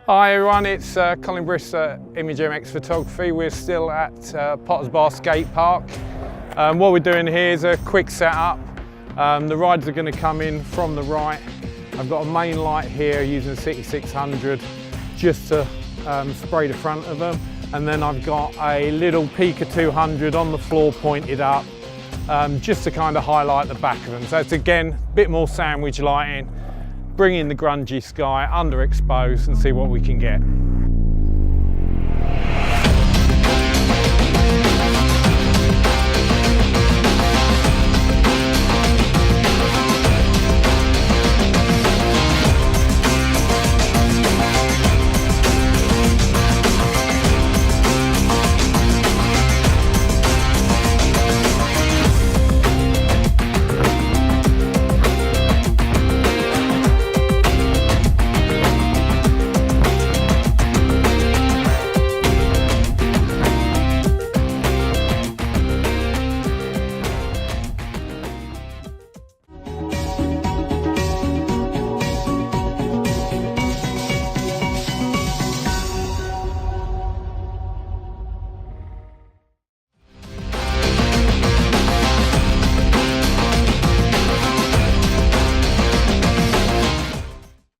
Hi everyone, it's Colin Brister, Image MX Photography. We're still at Potter's Bar Skatepark. What we're doing here is a quick setup. The riders are going to come in from the right. I've got a main light here using the CITI600 just to spray the front of them. And then I've got a little Pika 200 on the floor pointed up just to kind of highlight the back of them. So it's again a bit more sandwich lighting. Bring in the grungy sky, underexposed, and see what we can get.